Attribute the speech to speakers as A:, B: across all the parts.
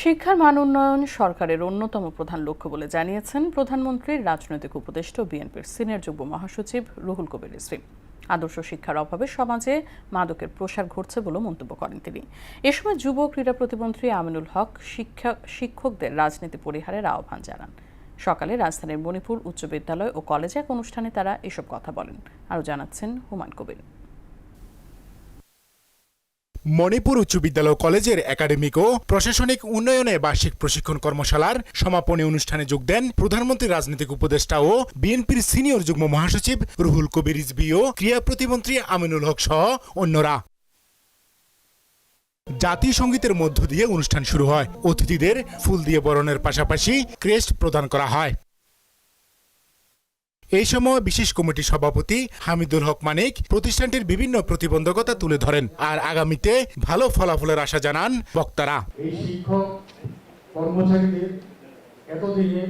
A: শিক্ষার মান উন্নয়ন সরকারের অন্যতম প্রধান লক্ষ্য বলে জানিয়েছেন প্রধানমন্ত্রীর রাজনৈতিক উপদেষ্টা ও বিএনপির সিনিয়র যুগ্ম মহাসচিব রুহুল কবির রিজভী। আদর্শ শিক্ষার অভাবে সমাজে মাদকের প্রসার ঘটছে বলে মন্তব্য করেন তিনি। এ সময় যুব ক্রীড়া প্রতিমন্ত্রী আমিনুল হক শিক্ষকদের রাজনীতি পরিহারের আহ্বান জানান। সকালে রাজধানীর মণিপুর উচ্চ বিদ্যালয় ও কলেজে এক অনুষ্ঠানে তারা এসব কথা বলেন। আরও জানাচ্ছেন হুমায়ুন কবির।
B: মণিপুর উচ্চ বিদ্যালয় কলেজের একাডেমিক ও প্রশাসনিক উন্নয়নে বার্ষিক প্রশিক্ষণ কর্মশালার সমাপনী অনুষ্ঠানে যোগ দেন প্রধানমন্ত্রীর রাজনৈতিক উপদেষ্টা ও বিএনপির সিনিয়র যুগ্ম মহাসচিব রুহুল কবির রিজভী ও ক্রীড়া প্রতিমন্ত্রী আমিনুল হক সহ অন্যরা। জাতীয় সঙ্গীতের মধ্য দিয়ে অনুষ্ঠান শুরু হয়। অতিথিদের ফুল দিয়ে বরণের পাশাপাশি ক্রেস্ট প্রদান করা হয়। এই সময় বিশেষ কমিটির সভাপতি হামিদুল হক মানিক প্রতিষ্ঠানটির বিভিন্ন প্রতিবন্ধকতা তুলে ধরেন আর আগামীতে ভালো ফলাফলের আশা জানান বক্তারা।
C: এই শিক্ষক কর্মচারীদের এতদিনে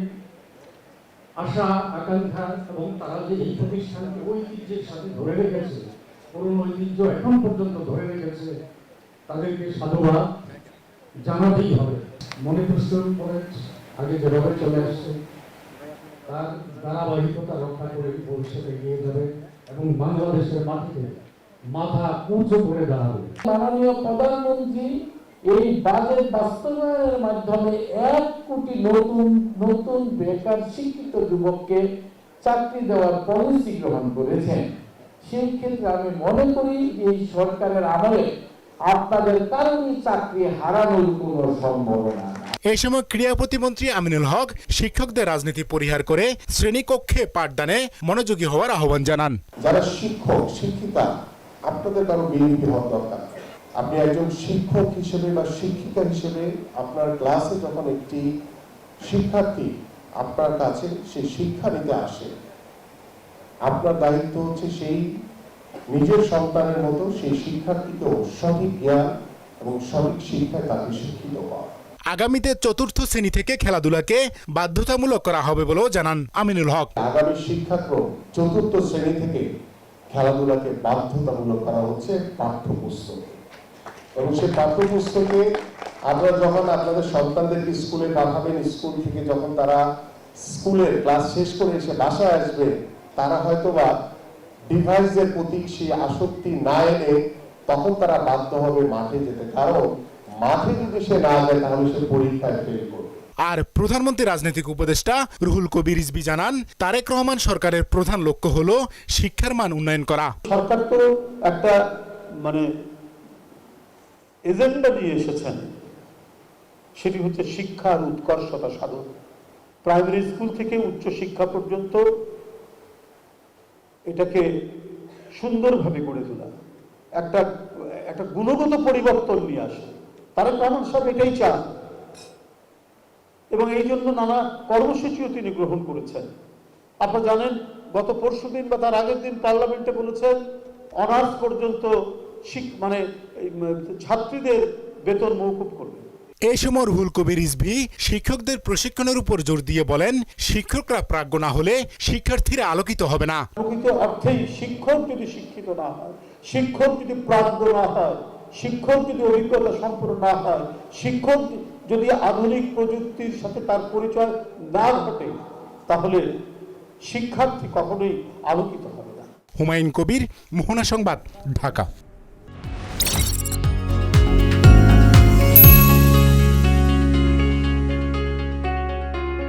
C: আশা আকাঙ্ক্ষা এবং তারা যে এই প্রতিষ্ঠানকে ঐতিহ্যের সাথে ধরে রেখেছে, পুরনো ঐতিহ্য এখন পর্যন্ত ধরে রেখেছে, তাদেরকে সাধুবাদ জানাতেই হবে। মণিপুর স্কুল কলেজ আগে যেভাবে চলে আসছে তার ধারাবাহিকতা রক্ষা করে ভবিষ্যতে এগিয়ে যাবে এবং বাংলাদেশের মাটিতে মাথা উঁচু করে দাঁড়াবে।
D: মাননীয় প্রধানমন্ত্রী এই বাজেট বাস্তবায়নের মাধ্যমে 1 কোটি নতুন বেকার শিক্ষিত যুবককে চাকরি দেওয়ার পলিসি গ্রহণ করেছেন। সেই ক্ষেত্রে আমি মনে করি এই সরকারের আমলে আপনাদের কারণে চাকরি হারানোর কোনো সম্ভাবনা নেই।
B: এই সময় ক্রীড়া প্রতিমন্ত্রী আমিনুল হক শিক্ষকদের রাজনীতি পরিহার করে শ্রেণীকক্ষে পাঠদানে মনোযোগী হওয়ার আহ্বান জানান।
E: যারা শিক্ষক শিক্ষিকা আপনাদের কারো বিএনপি হওয়ার দরকার। আপনি একজন শিক্ষক হিসেবে বা শিক্ষিকা হিসেবে আপনার ক্লাসে যখন একটি শিক্ষার্থী আপনার কাছে সেই শিক্ষা নিতে আসে, আপনার দায়িত্ব হচ্ছে সেই নিজের সন্তানের মতো সেই শিক্ষার্থীকেও সঠিক জ্ঞান এবং সঠিক শিক্ষায় তাকে শিক্ষিত করা।
B: আগামীতে চতুর্থ শ্রেণী থেকে খেলাধুলাকে বাধ্যতামূলক করা হবে বলেও জানান আমিনুল হক।
E: আগামী শিক্ষাক্রম চতুর্থ শ্রেণী থেকে খেলাধুলাকে বাধ্যতামূলক করা হচ্ছে পাঠ্যপুস্তকে, এবং সেই পাঠ্যপুস্তকে আপনারা যখন আপনাদের সন্তানদেরকে স্কুলে পাঠাবেন, স্কুল থেকে যখন তারা স্কুলের ক্লাস শেষ করে এসে বাসায় আসবে, তারা হয়তোবা ডিভাইসের প্রতি সেই আসক্তি না এনে তখন তারা বাধ্য হবে মাঠে যেতে, কারণ মাঠে যদি সে না যায় তাহলে সে পরীক্ষায় ফেল করবে।
B: আর প্রধানমন্ত্রী রাজনৈতিক উপদেষ্টা রুহুল কবির রিজভী জানান তারেক রহমান সরকারের প্রধান লক্ষ্য হলো শিক্ষার মান উন্নয়ন করা।
F: সরকার তো একটা এজেন্ডা নিয়ে এসেছেন, সেটি হচ্ছে শিক্ষার উৎকর্ষতা সাধন। প্রাইমারি স্কুল থেকে উচ্চ শিক্ষা পর্যন্ত এটাকে সুন্দরভাবে গড়ে তোলা, একটা গুণগত পরিবর্তন নিয়ে আসে। তারেক রহমান সাহেব এটাই চান এবং এই জন্য নানা কর্মসূচিও তিনি গ্রহণ করেছেন। আপনারা জানেন গত পরশুদিন বা তার আগের দিন পার্লামেন্টে বলেছেন অনার্স পর্যন্ত ছাত্রীদের বেতন মওকুফ করবে।
B: এই সময় রুহুল কবির রিজভী শিক্ষকদের প্রশিক্ষণের উপর জোর দিয়ে বলেন, শিক্ষকরা প্রাজ্ঞ না হলে শিক্ষার্থীরা আলোকিত হবে না।
F: প্রকৃত অর্থেই শিক্ষক যদি শিক্ষিত না হয়, শিক্ষক যদি প্রাজ্ঞ না হয়, শিক্ষক যদি অভিজ্ঞতা সম্পন্ন না হয়, শিক্ষক যদি আধুনিক প্রযুক্তির সাথে তার পরিচয় না ঘটে, তাহলে শিক্ষার্থী কখনোই আলোকিত হবে না।
B: হুমায়ুন কবির, মোহনা সংবাদ, ঢাকা।